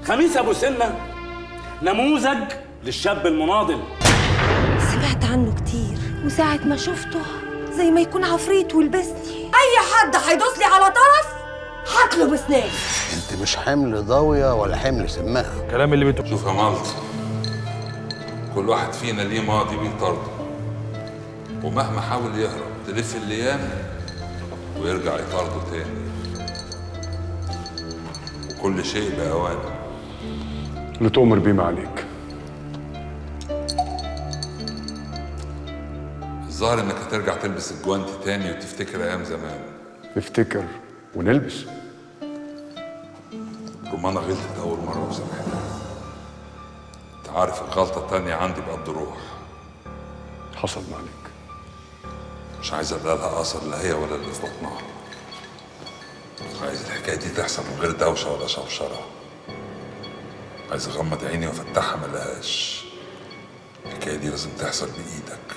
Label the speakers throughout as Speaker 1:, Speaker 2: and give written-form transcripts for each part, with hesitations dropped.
Speaker 1: خميس ابو سنه نموذج للشاب المناضل.
Speaker 2: سمعت عنه كتير وساعة ما شفته زي ما يكون عفريت ولبسني. أي حد هيدوس لي على طرف هاكله بسنان.
Speaker 3: انت مش حمل ضاوية ولا حمل سماها.
Speaker 4: الكلام اللي بتقول.
Speaker 5: شوف يا مالطي، كل واحد فينا ليه ماضي بيطارده، ومهما حاول يهرب تلف الايام ويرجع يطارده تاني، وكل شيء بأوانه.
Speaker 4: اللي تؤمر بيه ما عليك.
Speaker 5: الظاهر انك هترجع تلبس الجوانتي تاني وتفتكر ايام زمان.
Speaker 4: نفتكر ونلبس.
Speaker 5: رمانة غلطت اول مرة وسامحتها. انت عارف الغلطة التانية عندي بقد روح.
Speaker 4: حصل ما عليك.
Speaker 5: مش عايز ابقى لها اثر لا هي ولا اللي في بطنها. عايز الحكاية دي تحصل من غير دوشة ولا شوشرة. عايز اغمض عيني وافتحها ملهاش. الحكاية دي لازم تحصل بإيدك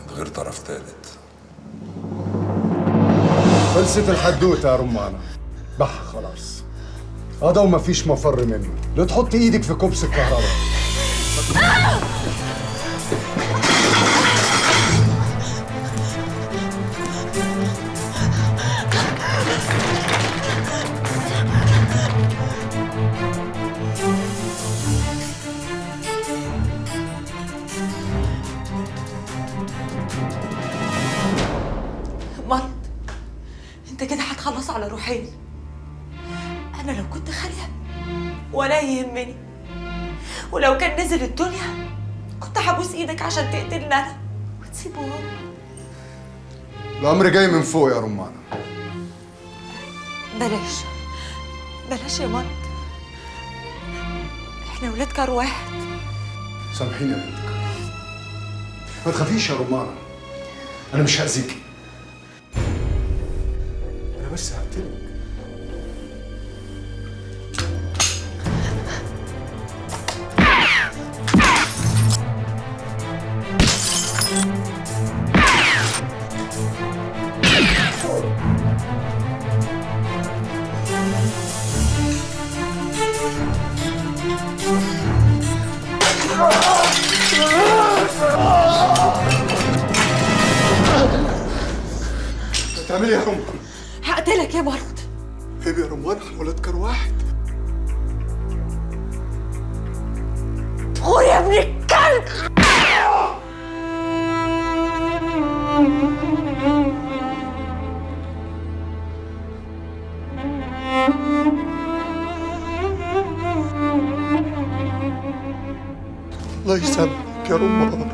Speaker 5: من غير طرف تالت.
Speaker 6: خلصت الحدوته يا رمانة. بح خلاص. هذا وما فيش مفر منه. لا تحط ايدك في كبس الكهرباء.
Speaker 2: مرض، انت كده هتخلص على روحين. انا لو كنت خالية ولا يهمني، ولو كان نزل الدنيا كنت هبوس ايدك عشان تقتلني انا وتسيبه هو.
Speaker 6: الامر جاي من فوق يا رمانة.
Speaker 2: بلاش يا مرض، احنا ولاد كار واحد.
Speaker 6: سامحيني يا بنتك. ما تخافيش يا رمانة. انا مش هأذيكي. انا بس هقتلك. تعملي يا رمانة؟
Speaker 2: هقتلك يا مرض.
Speaker 6: عيب يا رمانة، احنا ولاد كار واحد.
Speaker 2: غور يا ابن الكلب.
Speaker 6: الله يسامحك يا رمانة.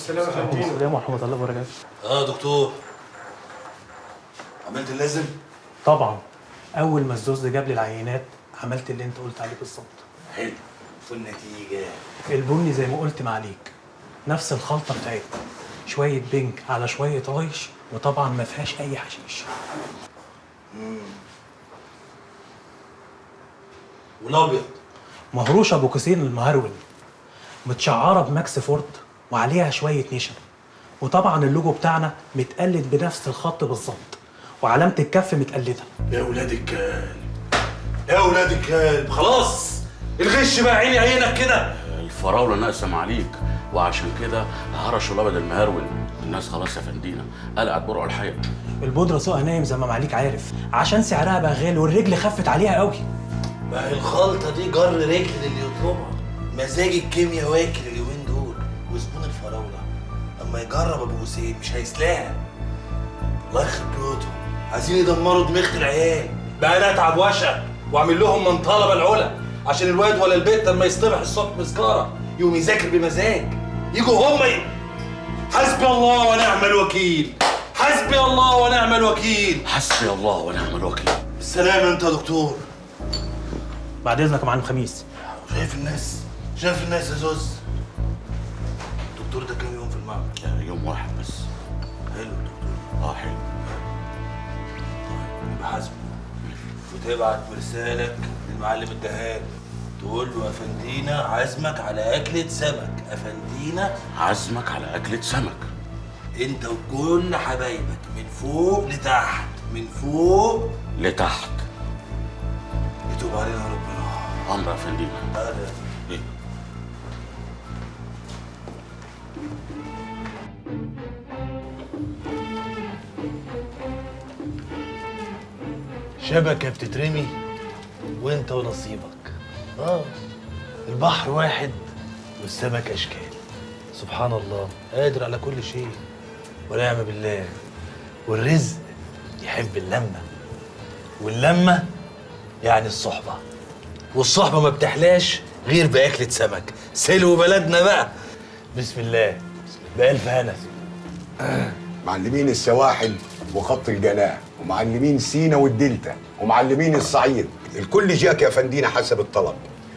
Speaker 7: السلام ورحمة الله وبركاته.
Speaker 8: دكتور، عملت اللازم؟
Speaker 7: طبعا أول ما الزوز جاب لي العينات عملت اللي أنت قلت عليه بالظبط.
Speaker 8: حلو. والنتيجة؟
Speaker 7: البني زي ما قلت معاليك، نفس الخلطة بتاعتنا، شوية بنج على شوية عيش، وطبعا ما فيهاش أي حشيش.
Speaker 8: والأبيض؟
Speaker 7: مهروش أبو كوسين المهرول، متشعرة بماكس فورد وعليها شوية نشا، وطبعا اللوجو بتاعنا متقلد بنفس الخط بالظبط، وعلامة الكف متقلدة.
Speaker 8: يا ولاد الكلب، يا ولاد الكلب، خلاص الغش بقى عيني عينك كده.
Speaker 1: الفراولة ناقصة معاليك، وعشان كده هرشوا الأبد المهرول. الناس خلاص يا فندينا قلعت برع الحيط.
Speaker 7: البودرة سوقها نايم زي ما معاليك عارف، عشان سعرها بقى غالي والرجل خفت عليها قوي.
Speaker 8: ما هي الخلطة دي جر رجل للي يطلبها. مزاج الكيمياء واكل اليومين دول، وزبون الفراولة اما يجرب ابو حسين مش هيسلاها. الله يخرب بيوتهم، عايزين يدمروا دماغ العيال. بقى انا اتعب واشقى واعمل لهم من طلب العلا عشان الواد ولا البيت لما يصطبح الصبح مسكاره يقوم يذاكر بمزاج. يجوا هم حسبي الله ونعم الوكيل، حسبي الله ونعم الوكيل،
Speaker 1: حسبي الله ونعم الوكيل.
Speaker 8: بالسلامة انت يا دكتور.
Speaker 7: بعد إذنك يا معلم خميس.
Speaker 8: شايف الناس؟ شايف الناس يا زوز؟ الدكتور ده كام يوم في المعمل؟
Speaker 1: يوم واحد بس.
Speaker 8: حلو الدكتور.
Speaker 1: حلو.
Speaker 8: طيب يبقى حاسبه وتبعت مرسالك للمعلم الدهان تقول له افندينا عازمك على اكلة سمك. افندينا
Speaker 1: عزمك على أكلة سمك.
Speaker 8: انت وكل حبايبك من فوق لتحت، من فوق
Speaker 1: لتحت.
Speaker 8: يتوب علينا ربنا.
Speaker 1: أمر يا فندينا.
Speaker 8: هذا
Speaker 1: إيه؟
Speaker 8: شبكة بتترمي وانت ونصيبك. البحر واحد والسمك اشكال. سبحان الله قادر على كل شيء ونعم بالله. والرزق يحب اللمة، واللمة يعني الصحبة، والصحبة ما بتحلاش غير بأكلة سمك. سلو بلدنا بقى. بسم الله بألف هنا.
Speaker 9: معلمين السواحل وخط الجناح، ومعلمين سينا والدلتا، ومعلمين الصعيد، الكل جاك يا فندينا حسب الطلب.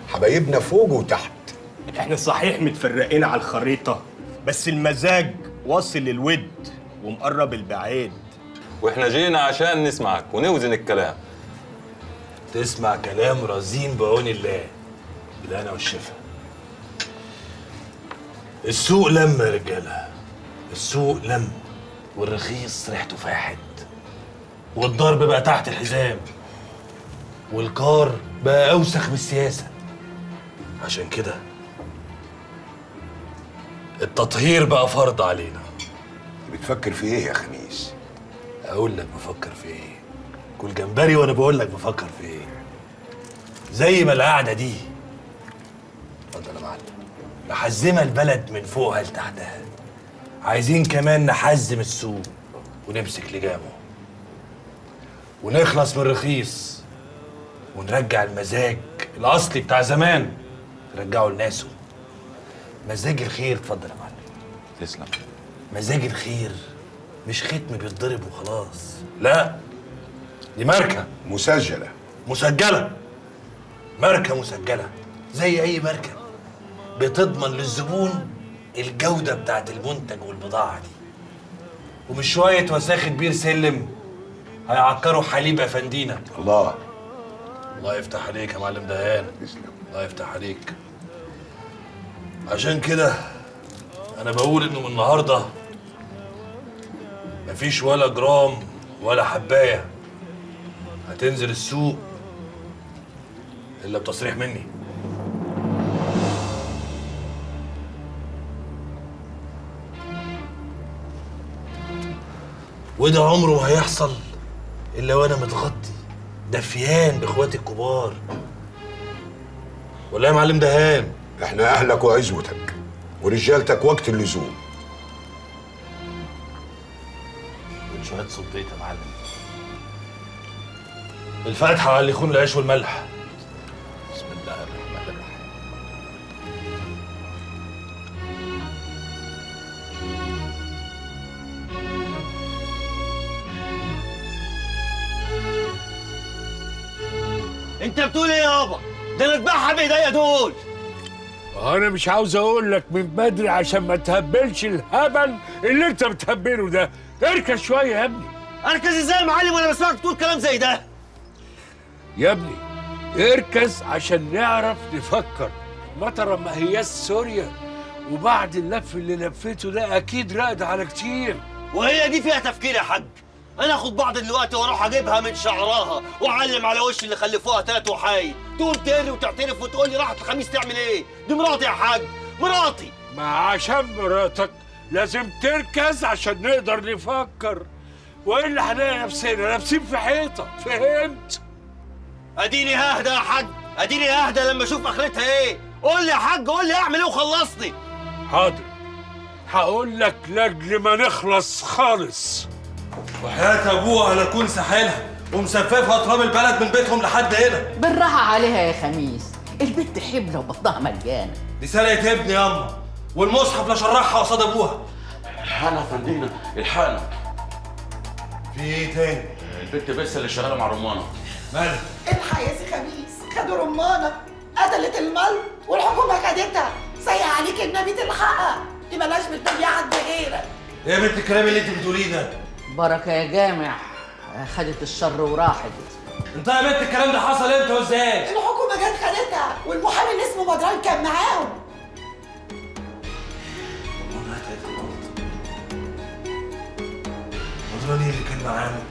Speaker 9: حبايبنا فوق وتحت.
Speaker 10: احنا صحيح متفرقين على الخريطة، بس المزاج واصل للود ومقرب البعيد.
Speaker 11: واحنا جينا عشان نسمعك ونوزن الكلام.
Speaker 8: تسمع كلام رزين بعون الله بالهنا والشفا. السوق لم يا رجاله، السوق لم، والرخيص ريحته فاحت، والضرب بقى تحت الحزام، والكار بقى اوسخ من السياسه. عشان كده التطهير بقى فرض علينا.
Speaker 9: بتفكر في ايه يا خميس؟
Speaker 8: اقول لك بفكر في ايه؟ كل جمبري وانا بقول لك بفكر في ايه. زي ما القعده دي، اتفضل يا معلم، محزمه البلد من فوقها لتحتها، عايزين كمان نحزم السوق ونمسك لجامه ونخلص من الرخيص ونرجع المزاج الاصلي بتاع زمان، نرجعه لناسه. مزاج الخير. اتفضل يا معلم.
Speaker 11: تسلم.
Speaker 8: مزاج الخير مش ختم بيتضرب وخلاص، لا، دي ماركة
Speaker 9: مسجلة.
Speaker 8: مسجلة. ماركة مسجلة زي أي ماركة بتضمن للزبون الجودة بتاعت المنتج والبضاعة دي، ومش شوية وساخة بير سلم هيعكروا حليب أفندينا.
Speaker 9: الله
Speaker 8: الله يفتح عليك يا معلم دهان. الله يفتح عليك. عشان كده أنا بقول إنه من النهاردة مفيش ولا جرام ولا حباية هتنزل السوق إلا بتصريح مني. وده عمره ما هيحصل إلا وأنا متغطي دفيان بإخواتي الكبار. ولا يا معلم دهان؟
Speaker 9: احنا اهلك وعزوتك ورجالتك وقت اللزوم.
Speaker 8: شوية صبيت يا معلم. الفاتحة على اللي يخون العيش والملح. بسم الله الرحمن الرحيم.
Speaker 10: انت بتقول ايه يابا؟ ده انا اذبحها بايديا دول.
Speaker 12: انا مش عاوز اقول لك من بدري عشان ما تهبلش الهبل اللي انت بتهبله ده. اركز شويه يا ابني.
Speaker 10: اركز ازاي يا معلم وانا بسمعك تقول كلام زي ده؟
Speaker 12: يا ابني اركز عشان نعرف نفكر. مطره ما هياش سوريا، وبعد اللف اللي لفيته ده اكيد راقد على كتير.
Speaker 10: وهي دي فيها تفكير يا حاج؟ انا اخد بعض دلوقتي واروح اجيبها من شعرها واعلم على وش اللي خلفوها 3 وحايد، تقوم تهري وتعترف وتقول لي راحت الخميس تعمل ايه؟ دي مراتي يا حاج، مراتي.
Speaker 12: ما عشان مراتك لازم تركز عشان نقدر نفكر، والا هنلاقي نفسنا لابسين في حيطه. فهمت؟
Speaker 10: اديني ههدى يا حاج، اديني ههدى لما اشوف اخرتها ايه. قول لي يا حاج، قول لي اعمل ايه وخلصني.
Speaker 12: حاضر، هقول لك لاجل ما نخلص خالص.
Speaker 10: وحياة ابوها لا تكون ساحلها ومسففها تراب البلد من بيتهم لحد هنا.
Speaker 13: بالراحة عليها يا خميس، البنت حبلة وبطنها مليانة.
Speaker 10: دي سرقة ابني ياما، والمصحف لا شرحها قصاد ابوها.
Speaker 1: الحقنا يا فندينا، الحقنا.
Speaker 10: في ايه تاني؟
Speaker 1: البنت بس اللي شغاله مع رمانه.
Speaker 10: مالك؟
Speaker 14: الحق يا سي خميس، خدوا رمانه قتلت المال والحكومه خدتها. سيء عليك النبي تلحقها، دي مالهاش بالتانية حد غيرك.
Speaker 10: ايه يا بنت الكلام اللي انت بتقوليه ده؟
Speaker 13: بركة يا جامع، خدت الشر وراحت.
Speaker 10: انت يا بنت الكلام ده حصل امتى وازاي؟
Speaker 14: الحكومه جت خدتها والمحامي اللي اسمه بدران كان معاهم.
Speaker 10: بدران ايه اللي كان معاهم؟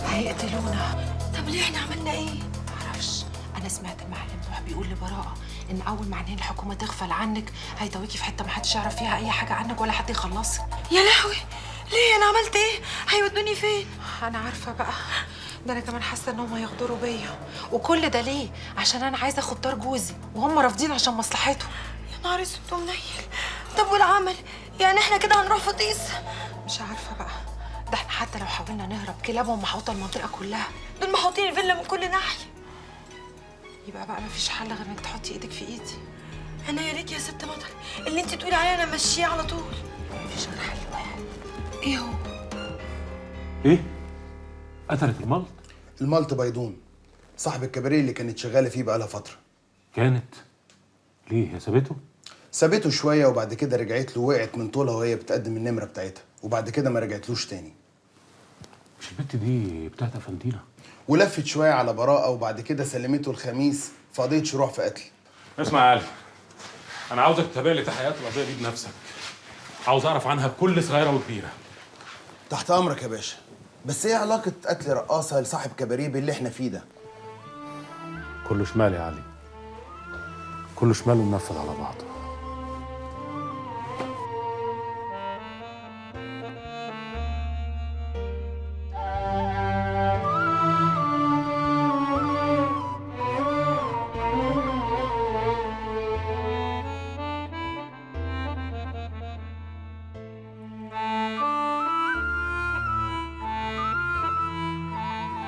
Speaker 2: هيقتلونا. طب ليه احنا عملنا ايه؟ معرفش، انا سمعت المعلم نوح بيقول لبراءة ان اول ما عينين الحكومة تغفل عنك هيتويكي في حتة محدش يعرف فيها اي حاجة عنك ولا حد يخلصك. يا لهوي، ليه؟ انا عملت ايه؟ هيودوني فين؟ انا عارفة بقى، ده انا كمان حاسة انهم هيغدروا بيا. وكل ده ليه؟ عشان انا عايزة اخد دار جوزي وهم رافضين عشان مصلحتهم. يا نهار اسود ومنيل. طب والعمل؟ يعني احنا كده هنروح في طيس؟ مش عارفة بقى، ده احنا حتى لو حاولنا نهرب كلابهم محوطه المنطقه كلها، دول محوطين الفيلا من كل ناحيه. يبقى بقى مفيش حل غير انك تحطي ايدك في ايدي. انا يا ريت يا ست مطر، اللي انت تقولي عليه انا ماشيه على طول. مفيش غير حل واحد. ايه هو؟
Speaker 15: ايه؟ قتلت الملط؟
Speaker 16: الملط بيضون صاحب الكباريه اللي كانت شغاله فيه بقالها فتره.
Speaker 15: كانت؟ ليه؟ هي سابته؟
Speaker 16: سابته شويه وبعد كده رجعت له، وقعت من طولها وهي بتقدم النمره بتاعتها، وبعد كده ما رجعتلوش تاني.
Speaker 15: مش البت دي بتاعت افندينا؟
Speaker 16: ولفت شويه على براءه وبعد كده سلمته الخميس في قضيه شروع في قتل.
Speaker 15: اسمع يا علي، انا عاوزك تتابع لي تحقيقات القضيه دي بنفسك. عاوز اعرف عنها بكل صغيره وكبيره.
Speaker 16: تحت امرك يا باشا. بس ايه علاقه قتل رقاصه لصاحب كباريه باللي احنا فيه ده؟
Speaker 15: كله شمال يا علي، كله شمال ومنفذ على بعضه.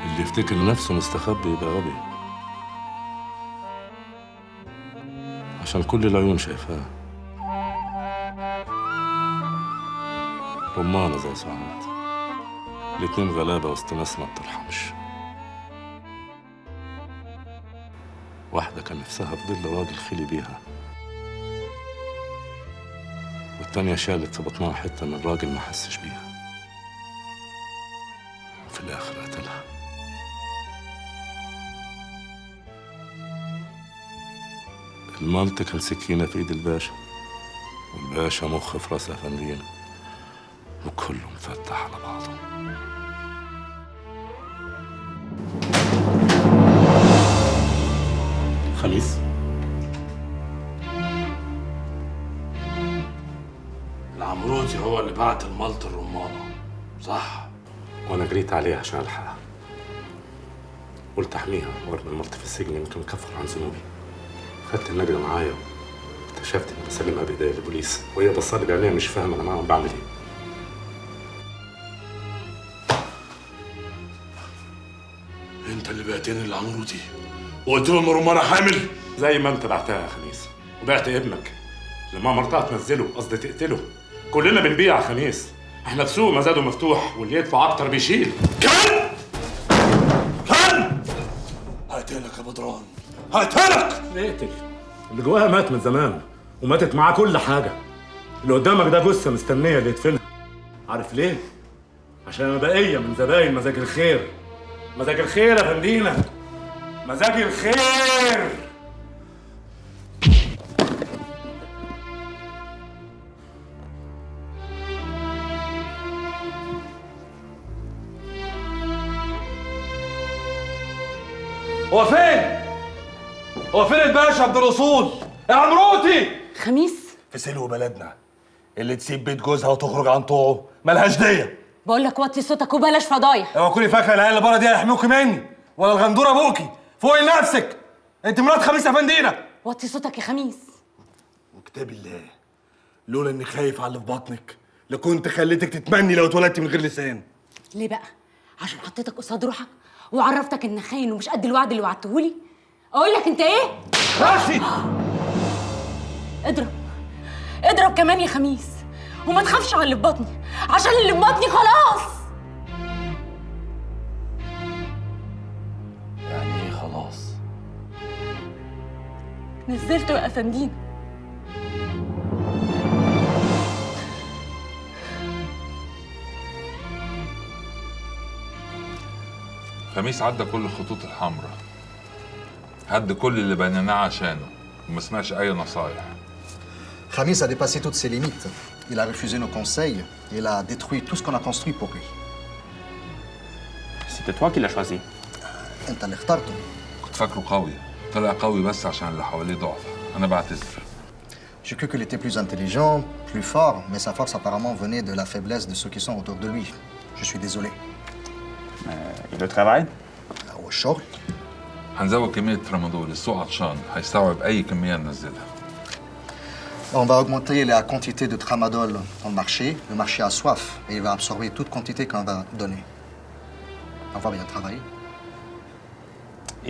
Speaker 11: اللي يفتكر نفسه مستخبي يبقى غبي، عشان كل العيون شايفاه. رمانة زي سعاد، الاتنين غلابة وسط ناس ما بترحمش. واحدة كان نفسها في ظل راجل خلي بيها، والتانية شالت في بطنها حتة من الراجل ما حسش بيها، وفي الآخر قتلها. الملط كان سكينة في ايد الباشا، والباشا مخ في راس افندينا، وكله مفتح على بعضه. خميس،
Speaker 12: العمروتي هو اللي بعت الملط الرمانه، صح؟
Speaker 15: وانا جريت عليها عشان الحقها. قلت احميها وارمي الملط في السجن يمكن اكفر عن ذنوبي. خدت النجدة معايا واكتشفت اني بسلمها بايديا للبوليس، وهي بصالي بعينيها مش فاهمه انا معاهم بعمل ايه.
Speaker 12: انت اللي بعتني للعمروتي وقلت له ان رمانه حامل؟
Speaker 15: زي ما انت بعتها يا خميس، وبعت ابنك لما مرتها تنزله، قصدي تقتله. كلنا بنبيع يا خميس، احنا في سوق مزاده مفتوح واللي يدفع اكتر بيشيل.
Speaker 10: هقتلك يا بدران، هقتلك.
Speaker 15: اقتل اللي جواها مات من زمان وماتت معاه كل حاجه. اللي قدامك ده جثه مستنيه اللي يدفنها. عارف ليه؟ عشان انا بقيه من زباين مزاج الخير. مزاج الخير يا فندينا، مزاج الخير.
Speaker 17: هو فين؟ هو فين الباشا عبد الرسول؟ يا عمروتي!
Speaker 18: خميس؟
Speaker 17: في سلو بلدنا اللي تسيب بيت جوزها وتخرج عن طوعه ملهاش دية.
Speaker 18: بقول لك وطي صوتك وبلاش فضايح.
Speaker 17: اوعى تكوني فاكره العيال اللي بره دي هيحموكي مني ولا الغندوره ابوكي. فوقي نفسك، انت مرات خميس يا فندينا.
Speaker 18: وطي صوتك يا خميس.
Speaker 17: وكتاب الله لولا اني خايف على اللي في بطنك لكنت خليتك تتمني لو اتولدتي من غير لسان.
Speaker 18: ليه بقى؟ عشان حطيتك قصاد روحك وعرفتك انك خاين ومش قد الوعد اللي وعدتهولي؟ اقول لك انت ايه؟
Speaker 17: راشي!
Speaker 18: اضرب اضرب كمان يا خميس، وما تخافش على اللي في بطني عشان اللي في بطني خلاص.
Speaker 17: يعني ايه خلاص؟
Speaker 18: نزلته يا افندينا.
Speaker 5: خميس عدى كل الخطوط الحمراء، هد كل اللي بنيناه عشانه وما سمعش اي نصايح.
Speaker 19: Khamis a dépassé toutes ses limites. Il a refusé nos conseils. Il a détruit tout ce qu'on a construit pour lui.
Speaker 20: C'était toi qui l'as choisi.
Speaker 19: أنت اللي اخترته.
Speaker 5: كنت فاكره قوي، طلع قوي بس عشان اللي حواليه ضعف. أنا بعتذر.
Speaker 19: J'ai cru qu'il était plus intelligent, plus fort, mais sa force apparemment venait de la faiblesse de ceux qui sont autour de lui. Je suis désolé.
Speaker 20: Et le travail?
Speaker 19: والشغل.
Speaker 5: هنزود كمية ترامادول، السوق عطشان، هيستوعب أي كمية ننزلها.
Speaker 19: On va augmenter la quantité de tramadol dans le marché. Le marché a soif et il va absorber toute quantité qu'on va donner. On va bien travailler.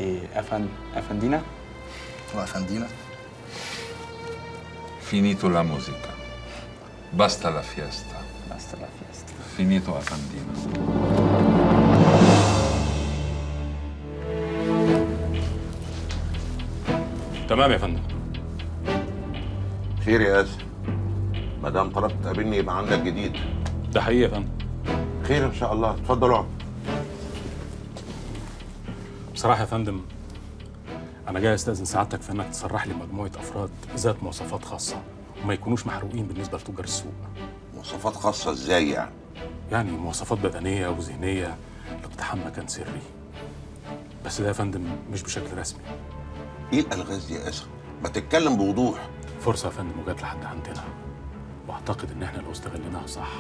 Speaker 20: Et Afandina?
Speaker 19: Ou Afandina.
Speaker 5: Finito la musica. Basta la fiesta.
Speaker 20: Basta la fiesta.
Speaker 5: Finito Afandina.
Speaker 15: تمام يا فندم.
Speaker 3: خير يا اسف. ما دام طلبت تقابلني يبقى عندك جديد.
Speaker 15: ده حقيقي يا فندم.
Speaker 3: خير ان شاء الله، اتفضل اقعد.
Speaker 15: بصراحه يا فندم انا جاي استاذن سعادتك في انك تصرح لي مجموعه افراد ذات مواصفات خاصه وما يكونوش محروقين بالنسبه لتجار السوق.
Speaker 3: مواصفات خاصه ازاي يعني؟
Speaker 15: يعني مواصفات بدنيه وذهنيه لاقتحام مكان سري. بس ده يا فندم مش بشكل رسمي.
Speaker 3: ايه الالغاز دي يا اسف؟ ما تتكلم بوضوح.
Speaker 15: فرصه يا فندم وجات لحد عندنا، واعتقد ان احنا لو استغليناها صح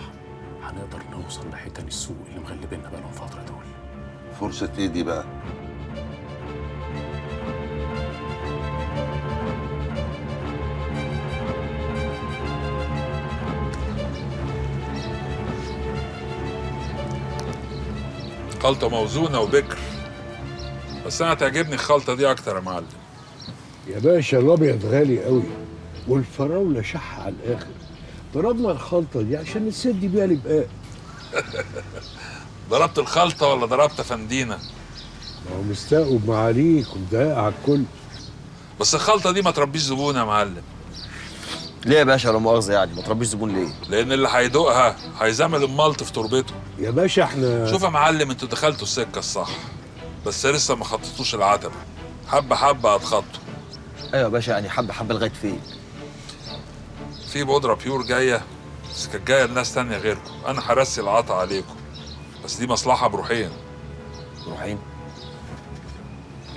Speaker 15: هنقدر نوصل لحيتان السوق اللي مغلبيننا بقالهم فتره دول.
Speaker 3: فرصه ايه دي بقى؟
Speaker 5: خلطة موزونة وبكر، بس أنا تعجبني الخلطة دي أكتر يا معلم.
Speaker 12: يا باشا الأبيض غالي قوي والفراولة شح على الآخر. ضربنا الخلطة دي عشان نسد بيها البقاء.
Speaker 5: ضربت الخلطة ولا ضربت فندينة؟
Speaker 12: ما هو مستقوب معاليك ومضايق على الكل.
Speaker 5: بس الخلطة دي ما تربيش زبون يا معلم.
Speaker 10: ليه يا باشا لا مؤاخذة يعني ما تربيش زبون ليه؟
Speaker 5: لأن اللي هيدوقها هيزمل الملط في تربته.
Speaker 12: يا باشا احنا
Speaker 5: شوف يا معلم انتوا دخلتوا السكة الصح، بس لسه ما خططوش العتبة. حبة حبة هتخطوا.
Speaker 10: ايوه يا باشا يعني حبة حبة لغاية فين؟
Speaker 5: في بودرة بيور جاية، بس كانت جاية لناس تانية غيركم، أنا هرسي العطا عليكم. بس دي مصلحة بروحين.
Speaker 10: بروحين؟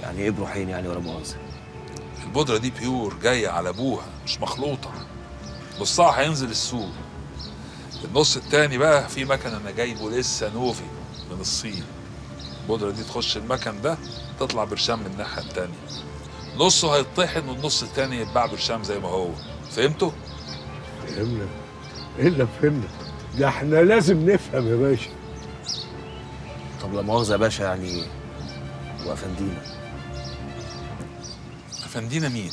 Speaker 10: يعني ايه بروحين يعني ولا مؤاخذة؟
Speaker 5: البودرة دي بيور جاية على أبوها مش مخلوطة. نصها هينزل السوق. النص التاني بقى في مكن أنا جايبه لسه نوفي من الصين. البودرة دي تخش المكن ده تطلع برشام من الناحية التانية. نصه هيطحن والنص التاني يتباع برشام زي ما هو. فهمتوا؟
Speaker 12: فهمنا. ايه اللي فهمنا؟ ده احنا لازم نفهم يا باشا.
Speaker 10: طب لا مؤاخذة يا باشا يعني وأفندينا.
Speaker 5: أفندينا مين؟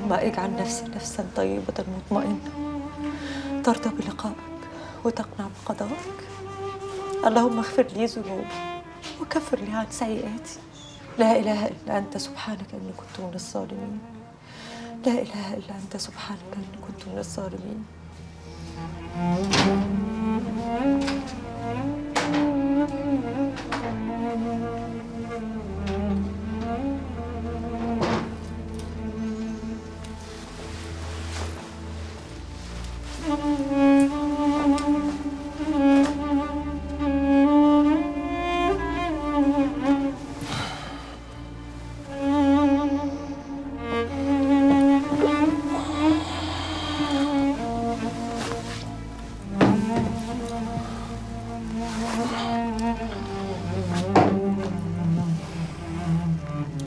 Speaker 2: اللهم اجعل نفسي نفسا طيبة مطمئنة ترضى بلقائك وتقنع بقضائك. اللهم اغفر لي ذنوبي وكفر لي عن سيئاتي. لا إله إلا أنت سبحانك إني كنت من الظالمين. لا إله إلا أنت سبحانك إني كنت من الظالمين.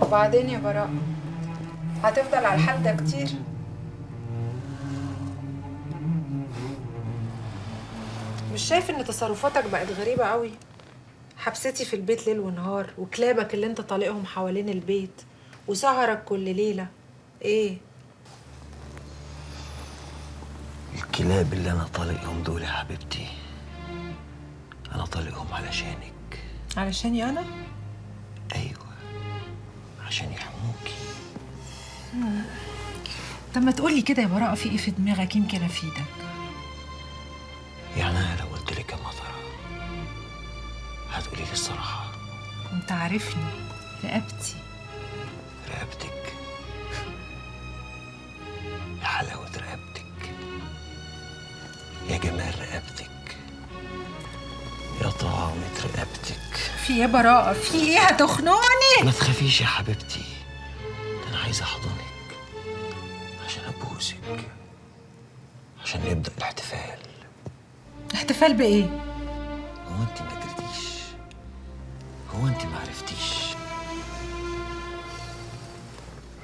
Speaker 21: وبعدين يا براء هتفضل على الحال ده كتير؟ مش شايف ان تصرفاتك بقت غريبة قوي؟ حبستي في البيت ليل ونهار، وكلابك اللي انت طالقهم حوالين البيت، وسهرك كل ليلة. ايه؟
Speaker 10: الكلاب اللي انا طالقهم دول يا حبيبتي انا طالقهم علشانك.
Speaker 21: علشاني انا؟
Speaker 10: ايوه عشان يحموكي.
Speaker 21: طب ما تقولي كده يا براءة، في ايه في دماغك يمكن افيدك؟
Speaker 10: يعني انا لو قلت لك يا مطره هتقولي لي الصراحه؟
Speaker 21: انت عارفني، رقبتي.
Speaker 10: رقبتك؟ يا حلاوه رقبتك، يا جمال رقبتك، يا طعامة رقبتك.
Speaker 21: في ايه براءة؟ في ايه؟ هتخنقني؟
Speaker 10: ما تخافيش يا حبيبتي، انا عايز احضنك عشان ابوسك عشان نبدا الاحتفال.
Speaker 21: احتفال بايه؟
Speaker 10: هو انت ما قدرتيش؟ هو انت ما عرفتيش؟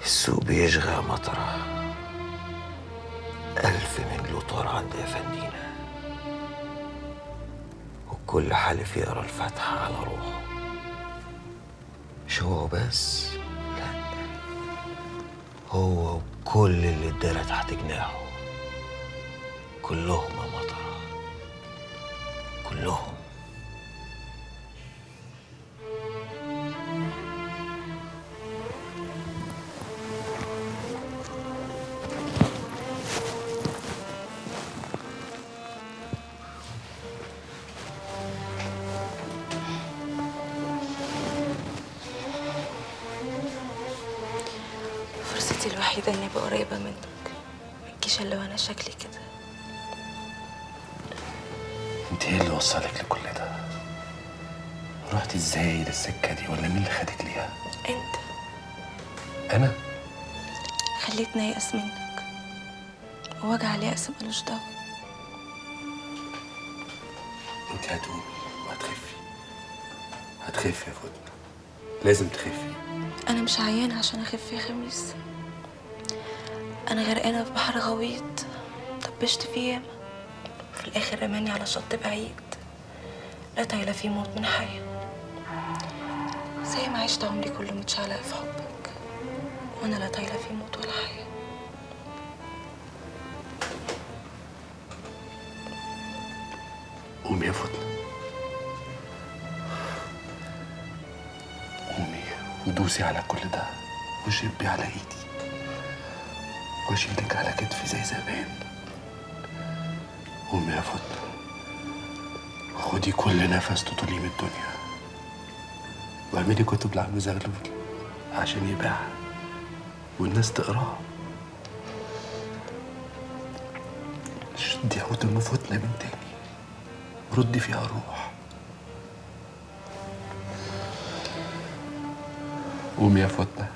Speaker 10: السوق بيشغى يا مطره، 1000 من لوطار عند افندينا، وكل حالف يقرا الفاتحه على روحه. مش هو بس، لا، هو وكل اللي اتدار تحت جناحه، كلهم يا مطره، كلهم.
Speaker 2: فرصتي الوحيدة إني أبقى قريبة منك، متجيش إلا وأنا شكلي كده.
Speaker 15: انت ايه اللي وصلك لكل ده؟ رحت ازاي للسكه دي، ولا مين اللي خدك ليها؟
Speaker 2: أنت
Speaker 15: انا؟
Speaker 2: خليتني أيأس منك، ووجع اليأس ملوش دواء.
Speaker 15: انت هتقومي وهتخفي، هتخفي يا فاطمه، لازم تخفي.
Speaker 2: أنا مش عيانة عشان أخف يا خميس، أنا غرقانة في بحر غويط طبشت فيه ياما، في الآخر رماني على شط بعيد لا طايلة فيه موت من حياة، زي ما عشت عمري كله متشعلقة في حبك، وأنا لا طايلة فيه موت ولا حياة.
Speaker 15: قومي يا فاطمه، قومي ودوسي على كل ده، وشبي على ايدي، واشيلك على كتفي زي زمان. قومي يا فاطمه، وخدي كل نفس تطوليه من الدنيا، واعملي كتب لعم زغلول عشان يبيعها والناس تقراها. شدي عود ام فاطمه من تاني، ردي فيها روح. قومي يا فاطمه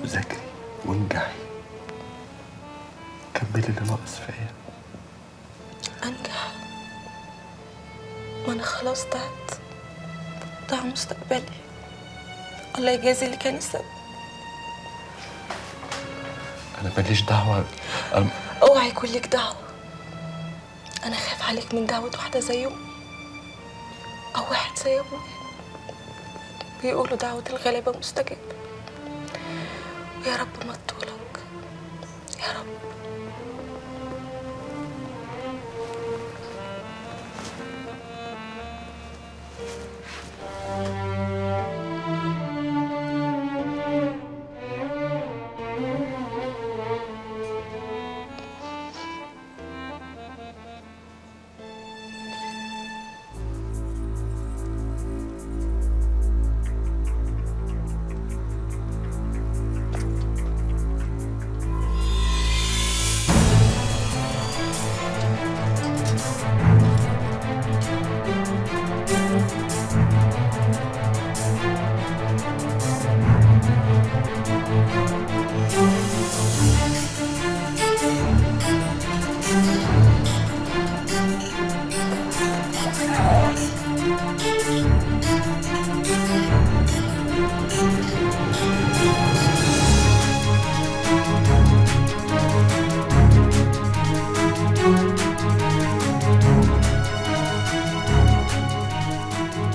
Speaker 15: وذاكري وانجحي، كملي اللي ناقص فيا.
Speaker 2: أنجح؟ ما أنا خلاص ضاع مستقبلي، الله يجازي اللي كان السبب.
Speaker 15: أنا ماليش دعوة.
Speaker 2: اوعي يكون لك دعوة، أنا خايف عليك من دعوة واحدة زي أمي أو واحد زي أبويا، بيقولوا دعوة الغلابة مستجابة، ويا رب ما تطولك. يا رب.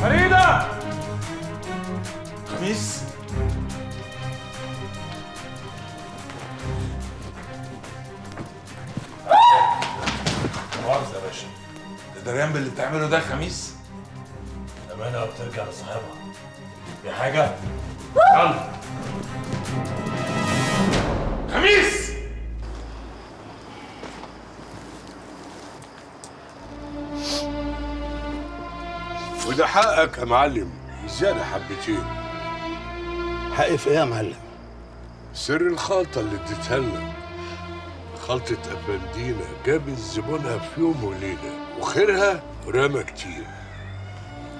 Speaker 12: فريدة! خميس؟
Speaker 5: مؤاخذة يا باشا، ده دريان باللي بتعمله ده خميس؟
Speaker 10: الأمانة بترجع لصاحبها. في حاجة؟ يلا.
Speaker 5: خميس!
Speaker 12: وده حقك يا معلم، زيادة حبتين.
Speaker 8: حقي في ايه يا معلم؟
Speaker 12: سر الخلطة اللي اديتها لنا، خلطة أفندينا جابت زبونها في يوم وليلة، وخيرها رمى كتير.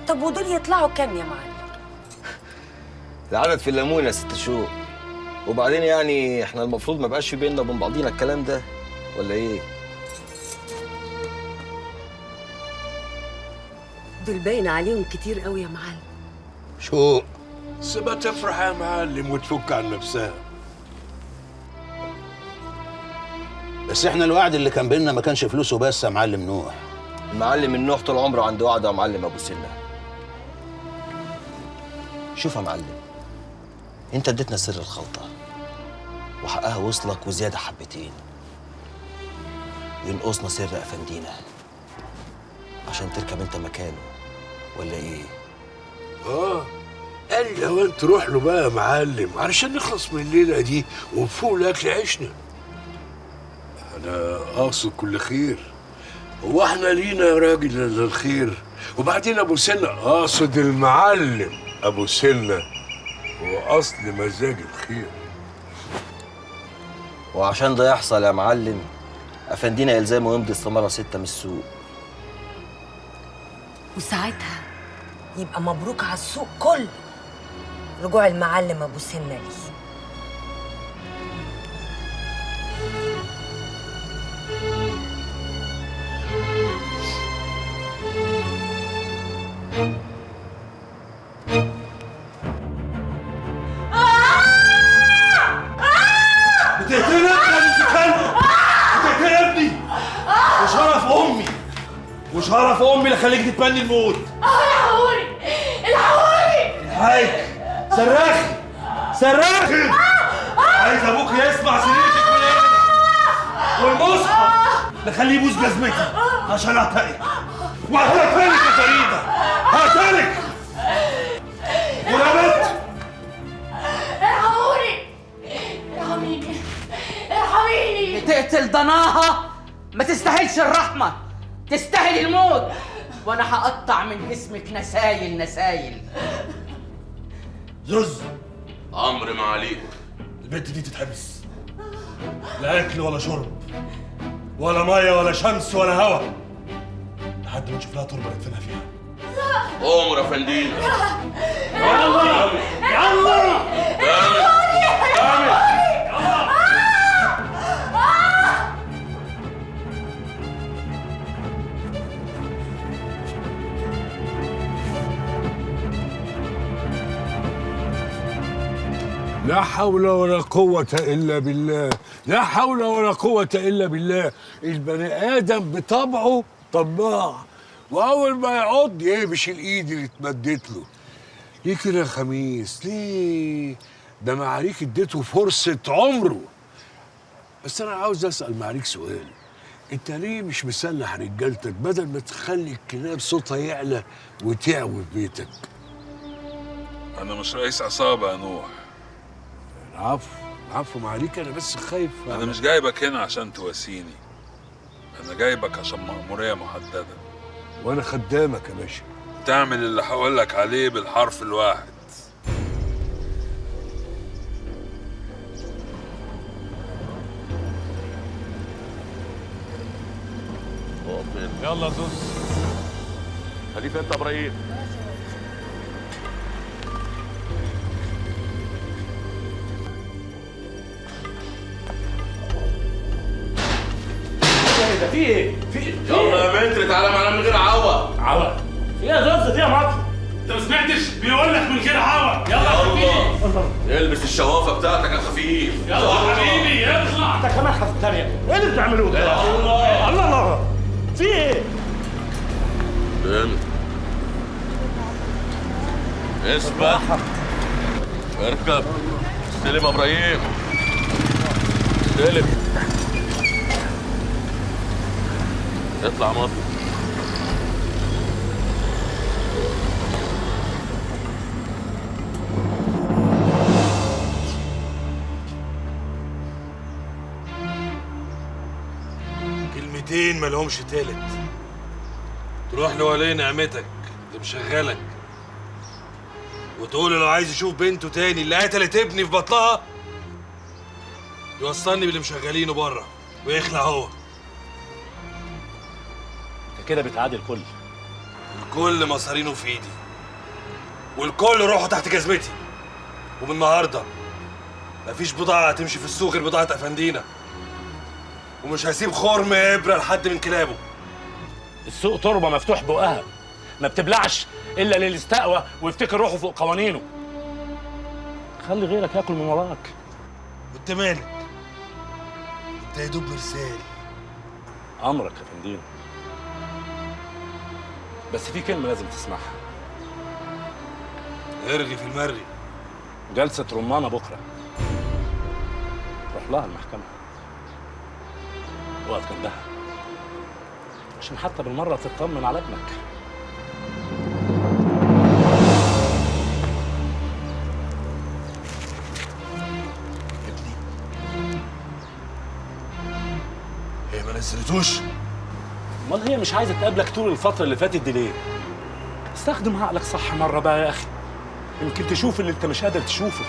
Speaker 2: طب ودول يطلعوا كام يا معلم؟
Speaker 10: العدد في الليمون يا ست شوق. وبعدين يعني احنا المفروض ما بقاش في بيننا وبين بعضينا الكلام ده ولا ايه؟
Speaker 2: دول باين عليهم كتير قوي يا معلم.
Speaker 12: شو سيبها تفرح يا معلم وتفك عن نفسها.
Speaker 4: بس احنا الوعد اللي كان بيننا ما كانش فلوسه بس يا معلم نوح.
Speaker 10: المعلم النوح طول عمره عنده وعد يا معلم ابو سنه. شوف يا معلم، انت اديتنا سر الخلطه وحقها وصلك وزياده حبتين. ينقصنا سر افندينا عشان تركب انت مكانه ولا ايه؟
Speaker 12: قال لي هو انت روح له بقى يا معلم علشان نخلص من الليله دي ونفوق لاكل عيشنا. انا اقصد كل خير، هو احنا لينا يا راجل الا الخير؟ وبعدين ابو سنه، اقصد المعلم ابو سنه هو اصل مزاج الخير.
Speaker 10: وعشان ده يحصل يا معلم افندينا يلزمه يمضي استماره 6 من السوق.
Speaker 2: وساعتها يبقى مبروك على السوق كله رجوع المعلم ابو سنه ليه.
Speaker 17: بتقتلني يا بنت كلب! بتقتلني يا ابني! وشرف امي! وشرف امي اللي خليك تتمني الموت!
Speaker 14: الحقوني! الحقوني!
Speaker 17: الحقك! صرخي! صرخي! عايز ابوك يسمع سريرتك من هنا! والمصحف نخليه يبوس جزمتي عشان اعتقك! وهقتلك يا فريده! هقتلك! ورمت!
Speaker 14: الحقوني! ارحميني! ارحميني!
Speaker 13: تقتل ضناها ما تستاهلش الرحمة، تستاهل الموت، وانا هقطع من جسمك نسايل نسايل.
Speaker 17: زوز
Speaker 1: امر ما عليك.
Speaker 17: البنت دي تتحبس، لا اكل ولا شرب ولا ميه ولا شمس ولا هوا لحد ما نشوف لها تربه ندفنها فيها.
Speaker 1: امر يا فندينا.
Speaker 17: يلا يلا
Speaker 12: لا حول ولا قوة إلا بالله، لا حول ولا قوة إلا بالله. البني آدم بطبعه طماع، وأول ما يعض يهبش الإيد اللي اتمدت له. ليه كده يا خميس؟ ليه؟ ده معاليك اديته فرصة عمره. بس انا عاوز اسال معاليك سؤال. انت ليه مش مسلح رجالتك بدل ما تخلي الكلاب صوتها يعلى وتعوي في بيتك؟
Speaker 5: انا مش رئيس عصابه يا نوح.
Speaker 12: العفو معاليك، انا بس خايف.
Speaker 5: انا مش جايبك هنا عشان تواسيني، انا جايبك عشان مأمورية محددة.
Speaker 12: وانا خدامك يا باشا.
Speaker 5: تعمل اللي هقولك عليه بالحرف الواحد.
Speaker 1: يلا زوز. خليفه انت ابراهيم.
Speaker 10: ده في ايه؟ في ايه؟
Speaker 1: يلا يا متر تعالى معانا من غير عوا.
Speaker 10: عوا؟ في ايه يا زوز؟ في يا مطر؟ انت ما سمعتش؟ بيقول لك من غير عوا. يلا يا خفيف.
Speaker 1: البس الشوافه بتاعتك يا خفيف.
Speaker 10: يلا يا حبيبي اطلع. انت كمان هتتريق. ايه اللي بتعملوه ده؟ الله الله الله. في ايه؟
Speaker 1: فين؟ اثبت. اركب. استلم يا ابراهيم. استلم. اطلع مطر.
Speaker 17: كلمتين مالهمش تالت. تروح لولي نعمتك اللي مشغلك وتقول له لو عايز يشوف بنته تاني اللي قتلت ابني في بطنها يوصلني باللي مشغلينه بره ويخلع هو.
Speaker 10: كده بتعادل الكل.
Speaker 17: الكل مصارينه في ايدي والكل روحه تحت جزمتي. ومن النهارده مفيش بضاعه هتمشي في السوق غير بضاعه افندينا، ومش هسيب خرم ابره لحد من كلابه.
Speaker 10: السوق تربه مفتوح بقها، ما بتبلعش الا للي استقوى ويفتكر روحه فوق قوانينه. خلي غيرك ياكل من وراك.
Speaker 17: وانت مالك؟ انت يا دوب مرسال.
Speaker 10: امرك يا فندينا. بس في كلمه لازم تسمعها.
Speaker 17: ارغي في المرغي.
Speaker 10: جلسه رمانه بكره، روح لها المحكمه وقف جنبها عشان حتى بالمره تطمن على ابنك.
Speaker 17: هي ما نزلتوش؟
Speaker 10: امال هي مش عايزه تقابلك طول الفتره اللي فاتت دي ليه؟ استخدم عقلك صح مره بقى يا اخي، يمكن تشوف اللي انت مش قادر تشوفه.